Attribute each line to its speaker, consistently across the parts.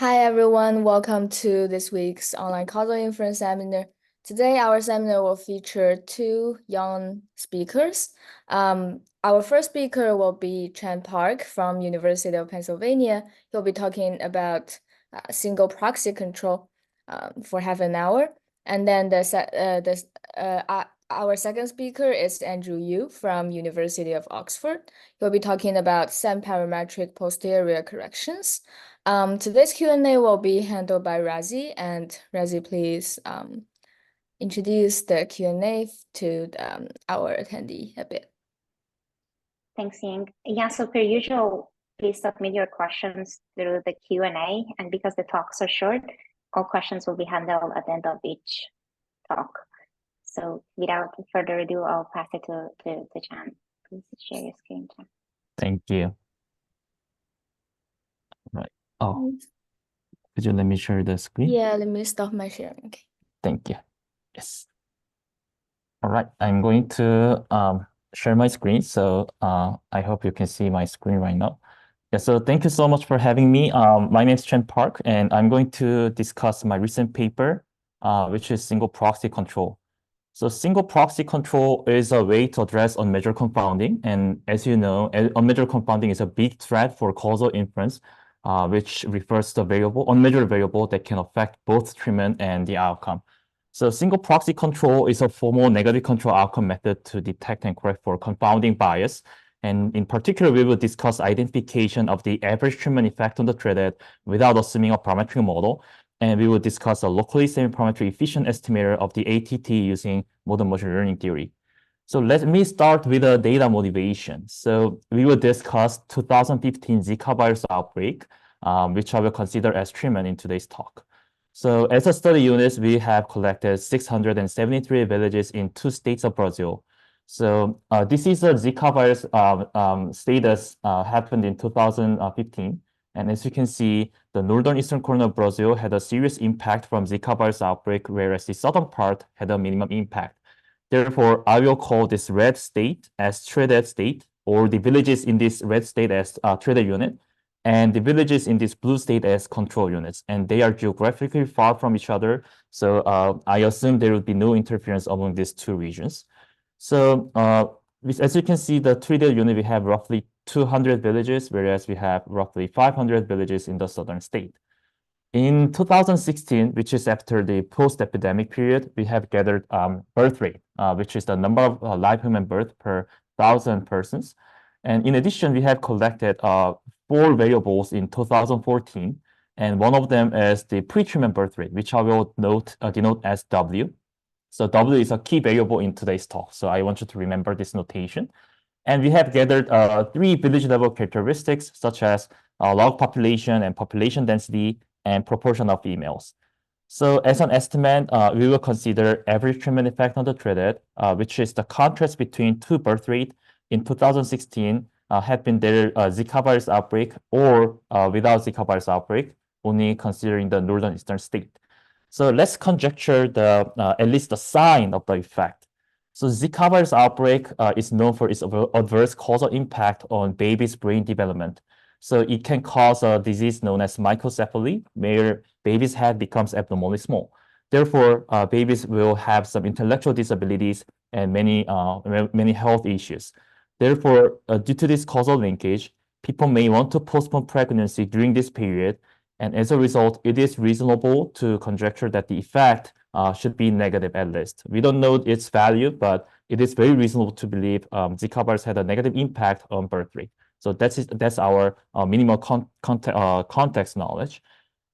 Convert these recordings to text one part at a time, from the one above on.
Speaker 1: Hi everyone, welcome to this week's online causal inference seminar. Today our seminar will feature two young speakers. Our first speaker will be Chan Park from University of Pennsylvania. He'll be talking about single proxy control for half an hour. And then our second speaker is Andrew Yu from University of Oxford. He'll be talking about nonparametric posterior corrections. Today's Q&A will be handled by Razi, and Razi, please introduce the Q&A to our attendee a bit.
Speaker 2: Thanks, Ying. Yeah, so per usual, please submit your questions through the Q&A, and because the talks are short, all questions will be handled at the end of each talk. So without further ado, I'll pass it to Chan. Please share your screen, Chan.
Speaker 3: Thank you. Right. Oh, could you let me share the screen?
Speaker 1: Yeah, let me stop my sharing. Okay.
Speaker 3: Thank you. Yes. All right, I'm going to share my screen. So I hope you can see my screen right now. Yeah, so thank you so much for having me. My name is Chen Park, and I'm going to discuss my recent paper, which is single proxy control. So single proxy control is a way to address unmeasured confounding. And as you know, unmeasured confounding is a big threat for causal inference, which refers to unmeasured variable that can affect both treatment and the outcome. So single proxy control is a formal negative control outcome method to detect and correct for confounding bias. And in particular, we will discuss identification of the average treatment effect on the threaded without assuming a parametric model. And we will discuss a locally semi-parametric efficient estimator of the ATT using modern machine learning theory. So let me start with the data motivation. So we will discuss 2015 Zika virus outbreak, which I will consider as treatment in today's talk. So as a study unit, we have collected 673 villages in 2 states of Brazil. So this is a Zika virus status happened in 2015. And as you can see, the northern eastern corner of Brazil had a serious impact from Zika virus outbreak, whereas the southern part had a minimum impact. Therefore, I will call this red state as threaded state, or the villages in this red state as threaded unit, and the villages in this blue state as control units. And they are geographically far from each other. So I assume there would be no interference among these two regions. So as you can see, the threaded unit, we have roughly 200 villages, whereas we have roughly 500 villages in the southern state. In 2016, which is after the post-epidemic period, we have gathered birth rate, which is the number of live human birth per 1,000 persons. And in addition, we have collected 4 variables in 2014, and one of them is the pre-treatment birth rate, which I will denote as W. So W is a key variable in today's talk, so I want you to remember this notation. And we have gathered 3 village level characteristics, such as log population and population density and proportion of females. So as an estimate, we will consider average treatment effect on the threaded, which is the contrast between 2 birth rate in 2016 had been there Zika virus outbreak or without Zika virus outbreak, only considering the northern eastern state. So let's conjecture at least the sign of the effect. So Zika virus outbreak is known for its adverse causal impact on baby's brain development. So it can cause a disease known as microcephaly, where baby's head becomes abnormally small. Therefore, babies will have some intellectual disabilities and many health issues. Therefore, due to this causal linkage, people may want to postpone pregnancy during this period. And as a result, it is reasonable to conjecture that the effect should be negative at least. We don't know its value, but it is very reasonable to believe Zika virus had a negative impact on birth rate. So that's our minimal context knowledge.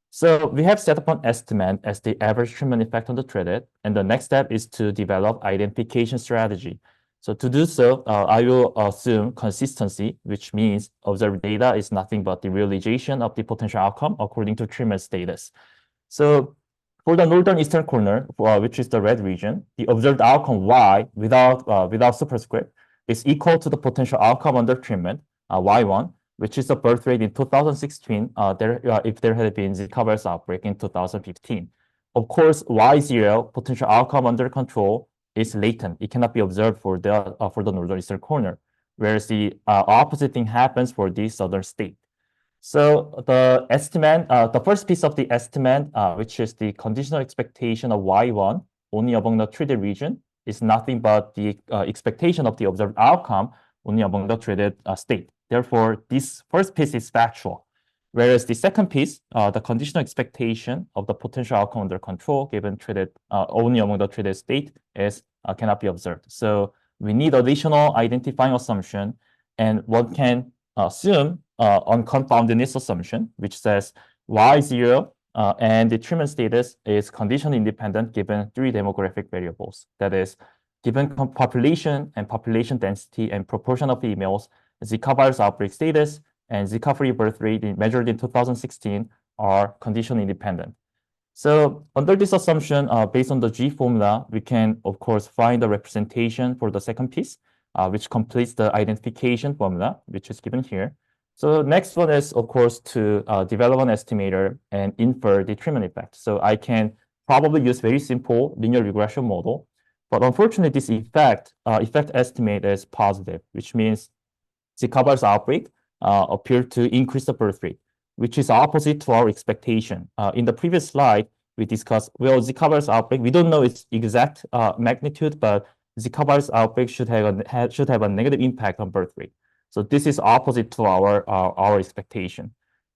Speaker 3: So we have set up an estimate as the average treatment effect on the threaded, and the next step is to develop identification strategy. So to do so, I will assume consistency, which means observed data is nothing but the realization of the potential outcome according to treatment status. So for the northern eastern corner, which is the red region, the observed outcome Y without superscript is equal to the potential outcome under treatment, Y1, which is the birth rate in 2016 if there had been Zika virus outbreak in 2015. Of course, Y0, potential outcome under control, is latent. It cannot be observed for the northern eastern corner, whereas the opposite thing happens for the southern state. So the estimate, the first piece of the estimate, which is the conditional expectation of y1 only among the treated region, is nothing but the expectation of the observed outcome only among the treated state. Therefore, this first piece is factual. Whereas the second piece, the conditional expectation of the potential outcome under control given treated only among the treated state is cannot be observed. So we need additional identifying assumption, and one can assume on confoundedness assumption, which says y0 and the treatment status is condition independent given three demographic variables. That is, given population and population density and proportion of females, Zika virus outbreak status, and Zika-free birth rate measured in 2016 are condition independent. So under this assumption, based on the G formula, we can, of course, find the representation for the second piece, which completes the identification formula, which is given here. So next one is, of course, to develop an estimator and infer the treatment effect. So I can probably use very simple linear regression model, but unfortunately, this effect estimate is positive, which means Zika virus outbreak appear to increase the birth rate, which is opposite to our expectation. In the previous slide, we discussed, well, Zika virus outbreak, we don't know its exact magnitude, but Zika virus outbreak should have a negative impact on birth rate. So this is opposite to our expectation.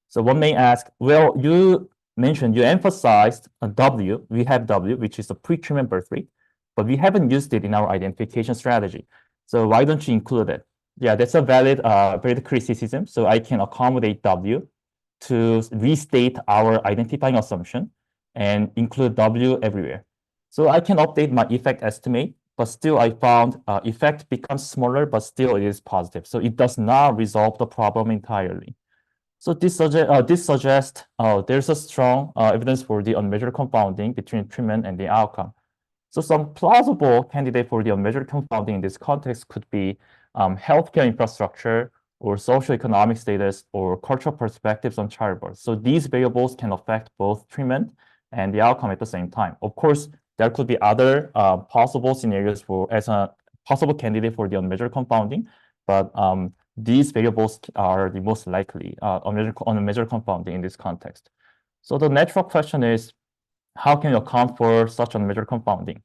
Speaker 3: So one may ask, well, you emphasized a W, we have W, which is a pre-treatment birth rate, but we haven't used it in our identification strategy. So why don't you include it? Yeah, that's a valid criticism. So I can accommodate W to restate our identifying assumption and include W everywhere. So I can update my effect estimate, but still I found effect becomes smaller, but still it is positive. So it does not resolve the problem entirely. So this suggests there's a strong evidence for the unmeasured confounding between treatment and the outcome. So some plausible candidate for the unmeasured confounding in this context could be healthcare infrastructure or socioeconomic status or cultural perspectives on childbirth. So these variables can affect both treatment and the outcome at the same time. Of course, there could be other possible scenarios as a possible candidate for the unmeasured confounding, but these variables are the most likely unmeasured confounding in this context. So the natural question is, how can you account for such unmeasured confounding?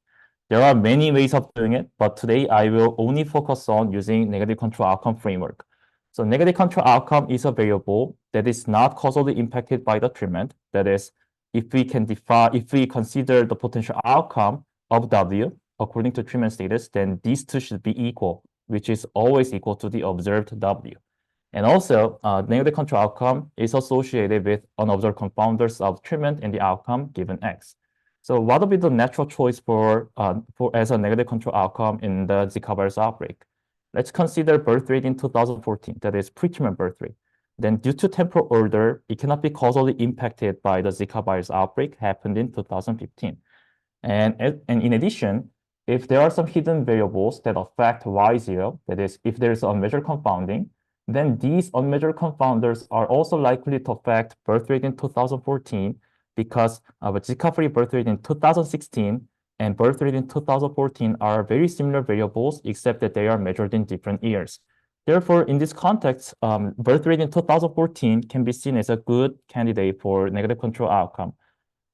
Speaker 3: There are many ways of doing it, but today I will only focus on using negative control outcome framework. So negative control outcome is a variable that is not causally impacted by the treatment. That is, if we consider the potential outcome of W according to treatment status, then these two should be equal, which is always equal to the observed W. And also, negative control outcome is associated with unobserved confounders of treatment and the outcome given X. So what would be the natural choice for as a negative control outcome in the Zika virus outbreak? Let's consider birth rate in 2014, that is pre-treatment birth rate. Then due to temporal order, it cannot be causally impacted by the Zika virus outbreak happened in 2015. And in addition, if there are some hidden variables that affect Y0, that is, if there is unmeasured confounding, then these unmeasured confounders are also likely to affect birth rate in 2014 because Zika-free birth rate in 2016 and birth rate in 2014 are very similar variables, except that they are measured in different years. Therefore, in this context, birth rate in 2014 can be seen as a good candidate for negative control outcome.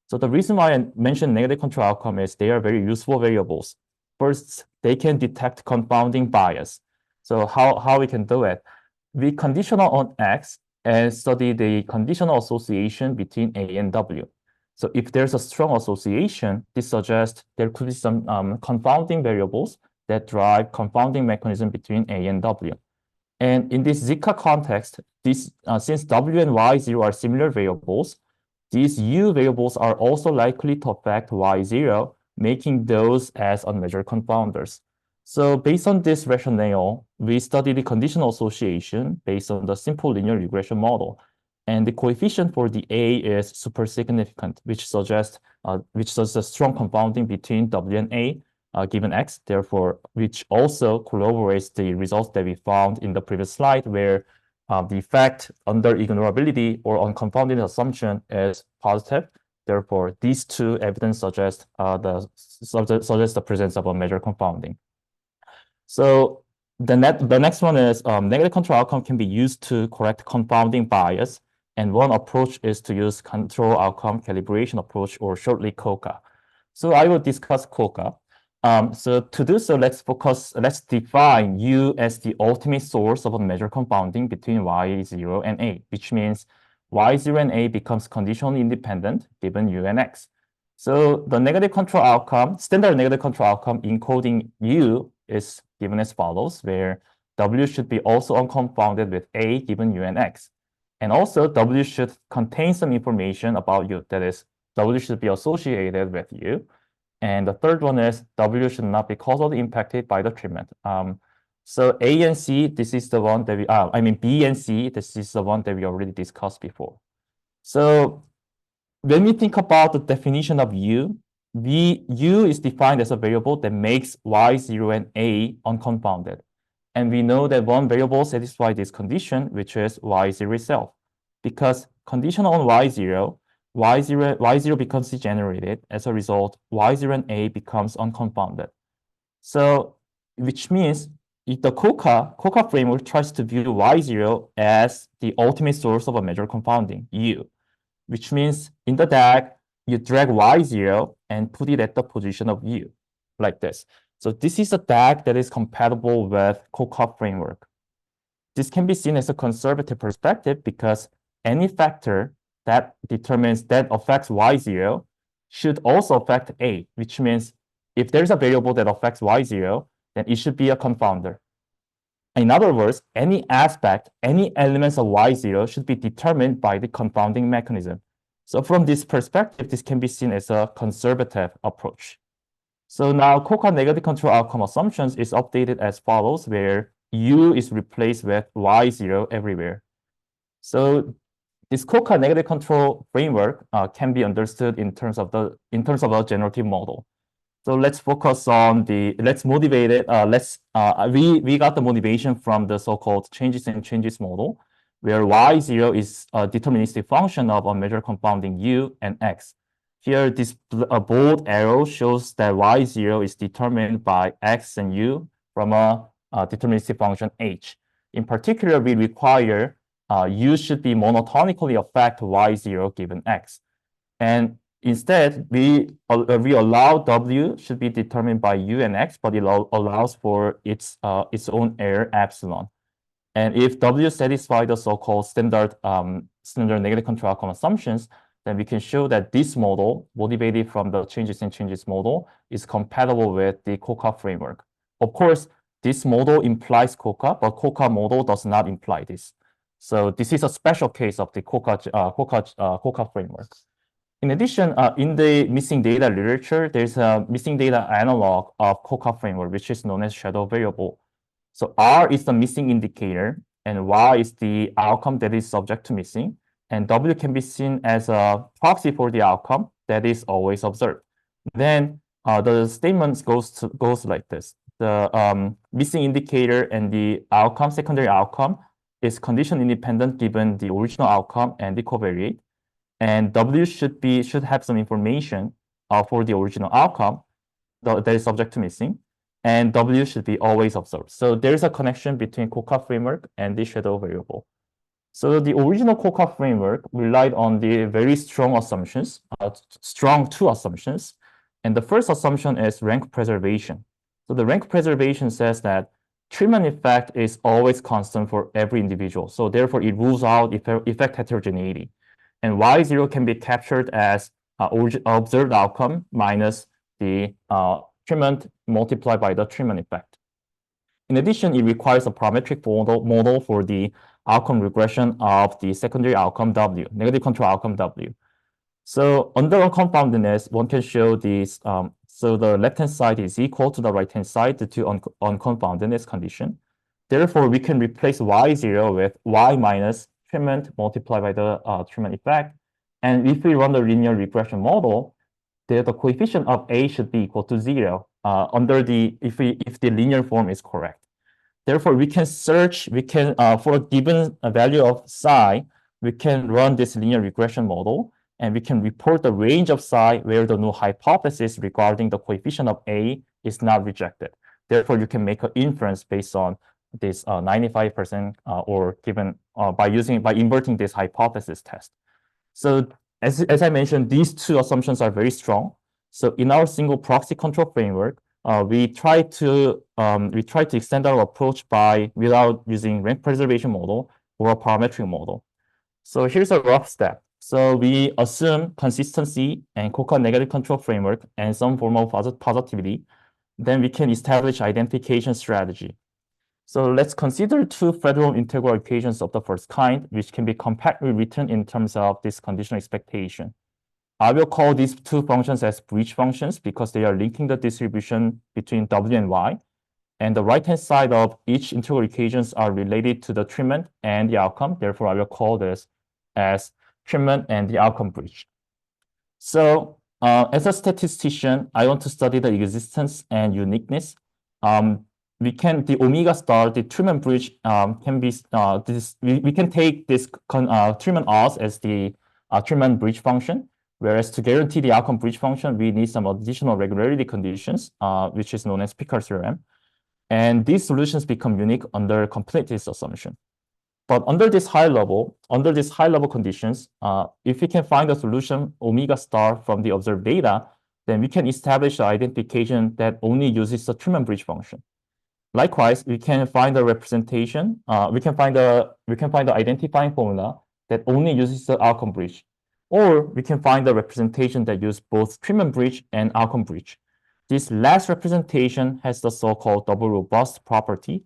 Speaker 3: So the reason why I mentioned negative control outcome is they are very useful variables. First, they can detect confounding bias. So how we can do it? We conditional on X and study the conditional association between A and W. So if there's a strong association, this suggests there could be some confounding variables that drive confounding mechanism between A and W. And in this Zika context, since W and Y0 are similar variables, these U variables are also likely to affect Y0, making those as unmeasured confounders. So based on this rationale, we study the conditional association based on the simple linear regression model. And the coefficient for the A is super significant, which suggests a strong confounding between W and A given X, therefore, which also corroborates the results that we found in the previous slide, where the effect under ignorability or unconfounded assumption is positive. Therefore, these two evidence suggest the presence of a measured confounding. So the next one is negative control outcome can be used to correct confounding bias And one approach is to use Control Outcome Calibration Approach, or shortly COCA. So I will discuss COCA. So to do so, let's define U as the ultimate source of a measure confounding between y0 and a, which means y0 and a becomes conditionally independent given u and x. So the negative control outcome, standard negative control outcome encoding u is given as follows, where w should be also unconfounded with a given u and x. And also w should contain some information about u, that is, w should be associated with u. And the third one is w should not be causally impacted by the treatment. So A and C, this is the one that B and C, this is the one that we already discussed before. So when we think about the definition of U, U is defined as a variable that makes y0 and a unconfounded. And we know that one variable satisfies this condition, which is y0 itself. Because conditional on y0 becomes degenerated. As a result, y0 and a becomes unconfounded. So, which means if the COCA framework tries to view y0 as the ultimate source of a measure confounding, u, which means in the DAG, you drag y0 and put it at the position of u, like this. So this is a DAG that is compatible with COCA framework. This can be seen as a conservative perspective because any factor that affects y0 should also affect a, which means if there's a variable that affects y0, then it should be a confounder. In other words, any aspect, any elements of y0 should be determined by the confounding mechanism. So from this perspective, this can be seen as a conservative approach. So now COCA negative control outcome assumptions is updated as follows, where u is replaced with y0 everywhere. So this COCA negative control framework can be understood in terms of a generative model. So let's focus on let's motivate it. We got the motivation from the so-called changes and changes model, where y0 is a deterministic function of a measure confounding u and x. Here, this bold arrow shows that y0 is determined by x and u from a deterministic function h. In particular, we require u should be monotonically affect y0 given x. And instead, we allow w should be determined by u and x, but it allows for its own error epsilon. And if w satisfies the so-called standard negative control outcome assumptions, then we can show that this model, motivated from the changes and changes model, is compatible with the COCA framework. Of course, this model implies COCA, but COCA model does not imply this. So this is a special case of the COCA framework. In addition, in the missing data literature, there's a missing data analog of COCA framework, which is known as shadow variable. So R is the missing indicator, and Y is the outcome that is subject to missing. And W can be seen as a proxy for the outcome that is always observed. Then the statement goes like this. The missing indicator and the outcome, secondary outcome, is condition independent given the original outcome and the covariate. And W should have some information for the original outcome that is subject to missing. And W should be always observed. So there's a connection between COCA framework and the shadow variable. So the original COCA framework relied on the very strong assumptions, strong two assumptions. And the first assumption is rank preservation. So the rank preservation says that treatment effect is always constant for every individual. So therefore, it rules out effect heterogeneity. And y0 can be captured as observed outcome minus the treatment multiplied by the treatment effect. In addition, it requires a parametric model for the outcome regression of the secondary outcome W, negative control outcome W. So under unconfoundedness, one can show this. So the left-hand side is equal to the right-hand side to unconfoundedness condition. Therefore, we can replace y0 with y minus treatment multiplied by the treatment effect. And if we run the linear regression model, the coefficient of A should be equal to 0 if the linear form is correct. Therefore, we can for a given value of psi, we can run this linear regression model, and we can report the range of psi where the null hypothesis regarding the coefficient of A is not rejected. Therefore, you can make an inference based on this 95% or given by inverting this hypothesis test. So as I mentioned, these two assumptions are very strong. So in our single proxy control framework, we try to extend our approach without using rank preservation model or a parametric model. So here's a rough step. So we assume consistency and COCA negative control framework and some form of positivity. Then we can establish identification strategy. So let's consider two federal integral equations of the first kind, which can be compactly written in terms of this conditional expectation. I will call these two functions as bridge functions because they are linking the distribution between W and Y. And the right-hand side of each integral equations are related to the treatment and the outcome. Therefore, I will call this as treatment and the outcome bridge. So as a statistician, I want to study the existence and uniqueness. The omega star, the treatment bridge can be we can take this treatment odds as the treatment bridge function, whereas to guarantee the outcome bridge function, we need some additional regularity conditions, which is known as Picard theorem. And these solutions become unique under completeness assumption. But under this high level conditions, if we can find a solution omega star from the observed data, then we can establish an identification that only uses the treatment bridge function. Likewise, we can find a representation. We can find the identifying formula that only uses the outcome bridge, or we can find a representation that uses both treatment bridge and outcome bridge. This last representation has the so-called double-robust property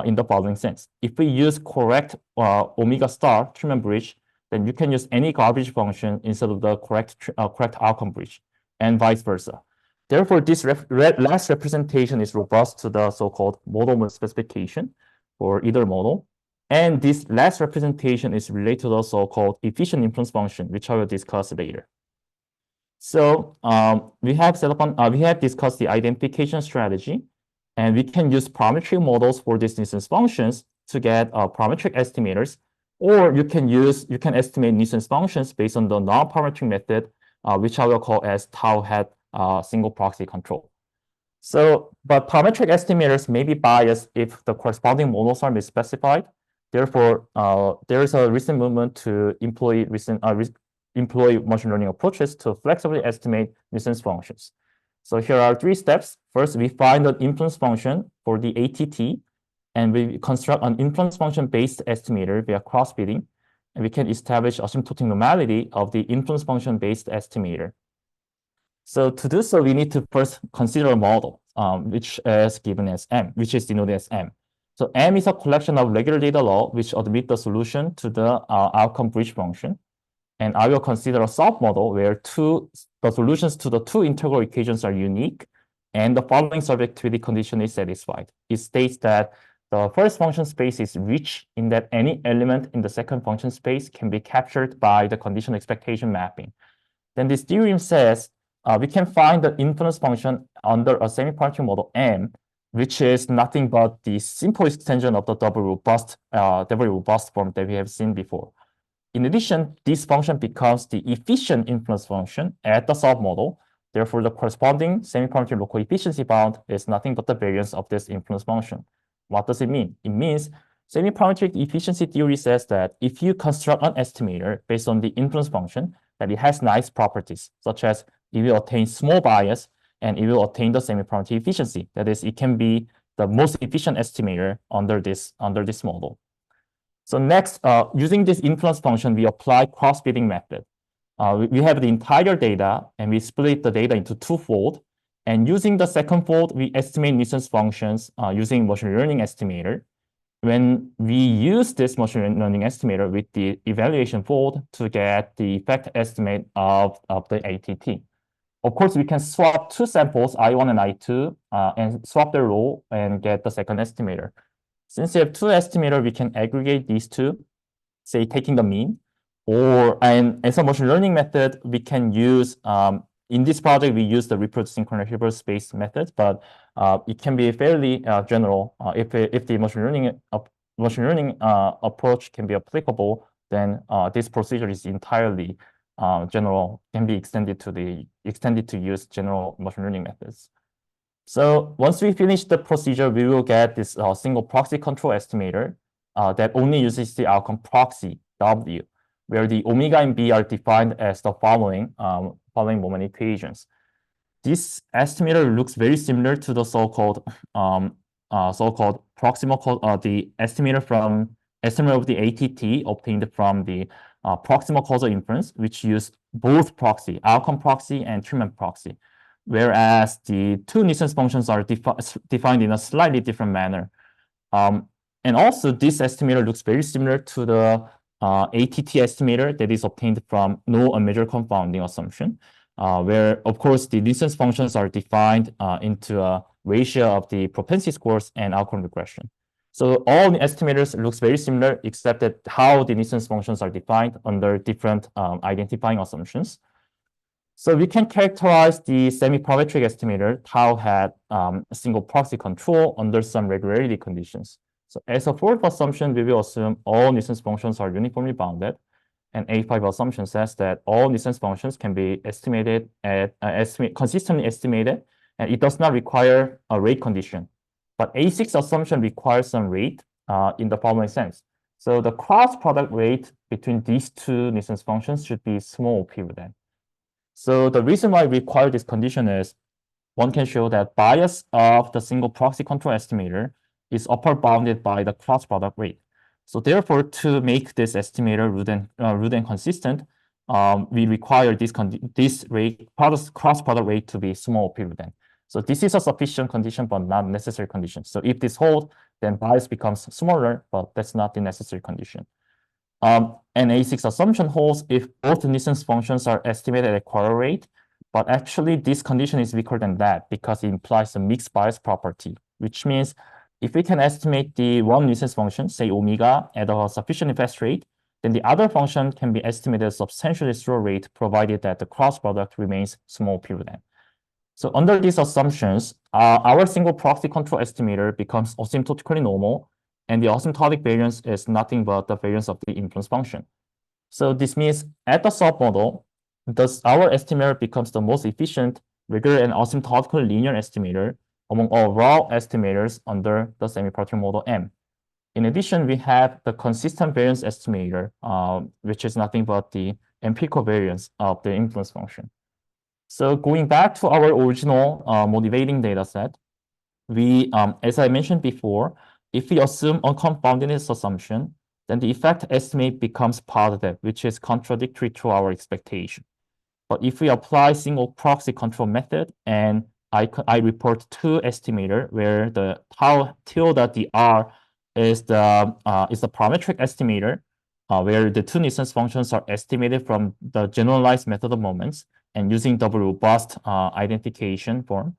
Speaker 3: in the following sense. If we use correct omega star treatment bridge, then you can use any garbage function instead of the correct outcome bridge, and vice versa. Therefore, this last representation is robust to the so-called model specification for either model. And this last representation is related to the so-called efficient inference function, which I will discuss later. So we have discussed the identification strategy, and we can use parametric models for these nuisance functions to get parametric estimators, or you can estimate nuisance functions based on the nonparametric method, which I will call as tau hat single proxy control. So, but parametric estimators may be biased if the corresponding models are misspecified. Therefore, there is a recent movement to employ machine learning approaches to flexibly estimate nuisance functions. So here are 3 steps. First, we find an influence function for the ATT, and we construct an influence function-based estimator via cross-fitting, and we can establish asymptotic normality of the influence function-based estimator. So to do so, we need to first consider a model, which is given as M, which is denoted as M. So M is a collection of regular data law which admit the solution to the outcome bridge function. And I will consider a submodel where the solutions to the 2 integral equations are unique, and the following subjectivity condition is satisfied. It states that the first function space is rich in that any element in the second function space can be captured by the conditional expectation mapping. Then this theorem says we can find the influence function under a semi-parametric model M, which is nothing but the simple extension of the double-robust form that we have seen before. In addition, this function becomes the efficient influence function at the submodel. Therefore, the corresponding semi-parametric local efficiency bound is nothing but the variance of this influence function. What does it mean? It means semi-parametric efficiency theory says that if you construct an estimator based on the influence function, that it has nice properties, such as it will attain small bias and it will attain the semi-parametric efficiency. That is, it can be the most efficient estimator under this model. So next, using this influence function, we apply cross-fitting method. We have the entire data, and we split the data into 2-fold. And using the second fold, we estimate nuisance functions using machine learning estimator. When we use this machine learning estimator with the evaluation fold to get the effect estimate of the ATT. Of course, we can swap 2 samples, I1 and I2, and swap their role and get the second estimator. Since we have 2 estimators, we can aggregate these 2, say taking the mean, and as a machine learning method, we can use, in this project, we use the reproducing synchronous space method, but it can be fairly general. If the machine learning approach can be applicable, then this procedure is entirely general, can be extended to use general machine learning methods. So once we finish the procedure, we will get this single proxy control estimator that only uses the outcome proxy, W, where the omega and B are defined as the following moment equations. This estimator looks very similar to the so-called proximal, the estimator of the ATT obtained from the proximal causal inference, which use both proxy, outcome proxy and treatment proxy, whereas the two nuisance functions are defined in a slightly different manner. And also, this estimator looks very similar to the ATT estimator that is obtained from no unmeasured confounding assumption, where, of course, the nuisance functions are defined into a ratio of the propensity scores and outcome regression. So all the estimators looks very similar, except that how the nuisance functions are defined under different identifying assumptions. So we can characterize the semi-parametric estimator tau had a single proxy control under some regularity conditions. So as a fourth assumption, we will assume all nuisance functions are uniformly bounded. And A5 assumption says that all nuisance functions can be estimated at consistently estimated, and it does not require a rate condition. But A6 assumption requires some rate in the following sense. So the cross product rate between these two nuisance functions should be small p over n. So the reason why we require this condition is one can show that bias of the single proxy control estimator is upper bounded by the cross product rate. So therefore, to make this estimator root and consistent, we require this cross product rate to be small p root n. So this is a sufficient condition, but not necessary condition. So if this holds, then bias becomes smaller, but that's not the necessary condition. And A6 assumption holds if both nuisance functions are estimated at quarter rate, but actually this condition is weaker than that because it implies a mixed bias property, which means if we can estimate the one nuisance function, say omega, at a sufficiently fast rate, then the other function can be estimated at substantially slower rate, provided that the cross product remains small p root n. So under these assumptions, our single proxy control estimator becomes asymptotically normal, and the asymptotic variance is nothing but the variance of the influence function. So this means at the submodel, thus our estimator becomes the most efficient, regular, and asymptotically linear estimator among all raw estimators under the semi-parametric model M. In addition, we have the consistent variance estimator, which is nothing but the empirical variance of the influence function. So going back to our original motivating data set, we, as I mentioned before, if we assume unconfoundedness assumption, then the effect estimate becomes positive, which is contradictory to our expectation. But if we apply single proxy control method and I report two estimator where the tau tilde dr is the parametric estimator, where the two nuisance functions are estimated from the generalized method of moments and using doubly-robust identification form.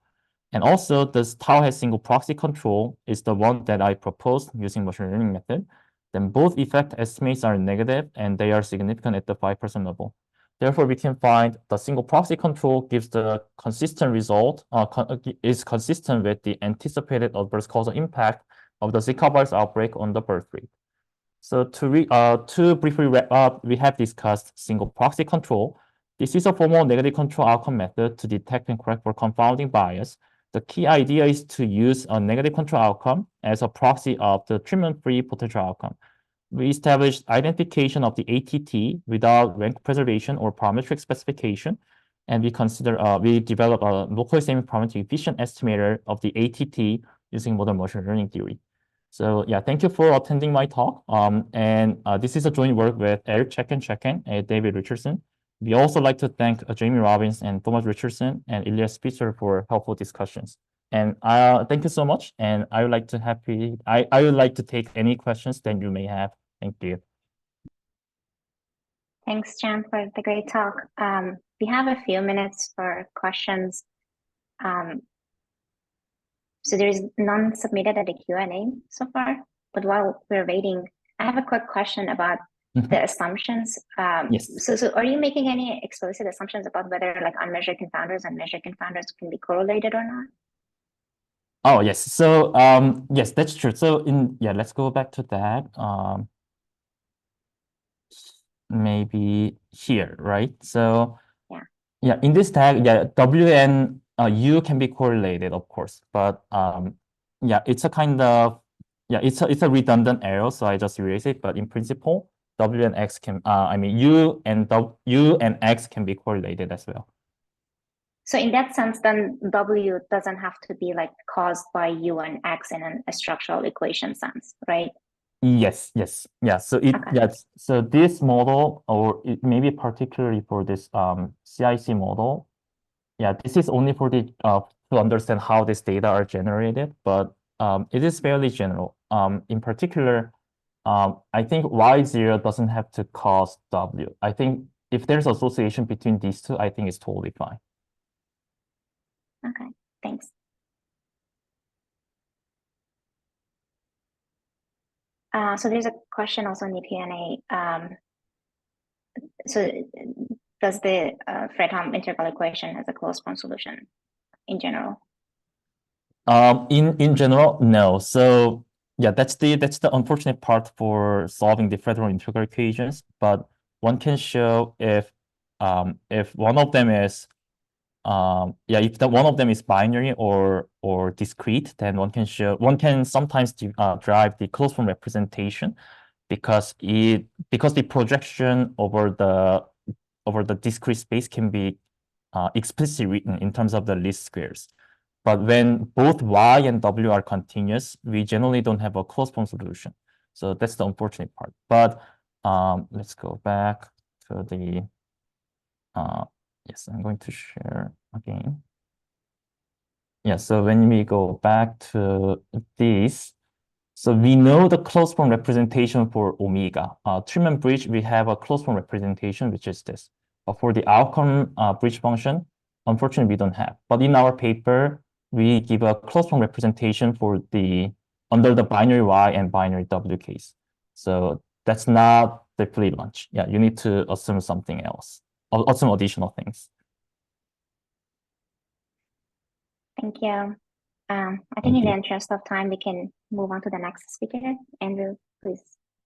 Speaker 3: And also, this tau has single proxy control is the one that I proposed using machine learning method. Then both effect estimates are negative and they are significant at the 5% level. Therefore, we can find the single proxy control gives the consistent result, is consistent with the anticipated adverse causal impact of the Zika virus outbreak on the birth rate. So to briefly wrap up, we have discussed single proxy control. This is a formal negative control outcome method to detect and correct for confounding bias. The key idea is to use a negative control outcome as a proxy of the treatment-free potential outcome. We established identification of the ATT without rank preservation or parametric specification, and we developed a locally semi-parametric efficient estimator of the ATT using modern machine learning theory. So yeah, thank you for attending my talk. This is a joint work with Tchetgen Tchetgen and David Richardson. We also like to thank Jamie Robbins and Thomas Richardson and Ilya Spitzer for helpful discussions. And thank you so much. And I would like to take any questions that you may have. Thank you.
Speaker 2: Thanks, Jan, for the great talk. We have a few minutes for questions. So there is none submitted at the Q&A so far, but while we're waiting, I have a quick question about the assumptions.
Speaker 3: Yes.
Speaker 2: So are you making any explicit assumptions about whether like unmeasured confounders and measured confounders can be correlated or not?
Speaker 3: Oh, yes. So yes, that's true. So let's go back to that. Maybe here, right? So yeah, in this tag, WN U can be correlated, of course, but yeah, it's a kind of, yeah, it's a redundant error, so I just erase it. But in principle, W and X can, I mean, U and X can be correlated as well.
Speaker 2: So in that sense, then W doesn't have to be like caused by U and X in a structural equation sense, right?
Speaker 3: Yes, yes, yeah. So so this model, or it maybe particularly for this CIC model, yeah, this is only for the to understand how this data are generated, but it is fairly general. In particular, I think Y0 doesn't have to cause W. I think if there's association between these two, I think it's totally fine.
Speaker 2: Okay, thanks. So there's a question also in the Q&A. So does the Fredholm integral equation has a closed form solution in general?
Speaker 3: In general, no. So yeah, that's the unfortunate part for solving the Fredholm integral equations. But one can show if one of them is if one of them is binary or discrete, then one can sometimes derive the closed form representation because the projection over the discrete space can be explicitly written in terms of the least squares. But when both Y and W are continuous, we generally don't have a closed form solution. So that's the unfortunate part. But let's go back to the yes, I'm going to share again. Yeah, so when we go back to this, so we know the closed form representation for omega. Tillman bridge, we have a closed form representation, which is this. But for the outcome bridge function, unfortunately, we don't have. But in our paper, we give a closed form representation for under the binary Y and binary W case. So that's not the free lunch. Yeah, you need to assume something else, or some additional things.
Speaker 2: Thank you. I think in the interest of time, we can move on to the next speaker. Andrew, please.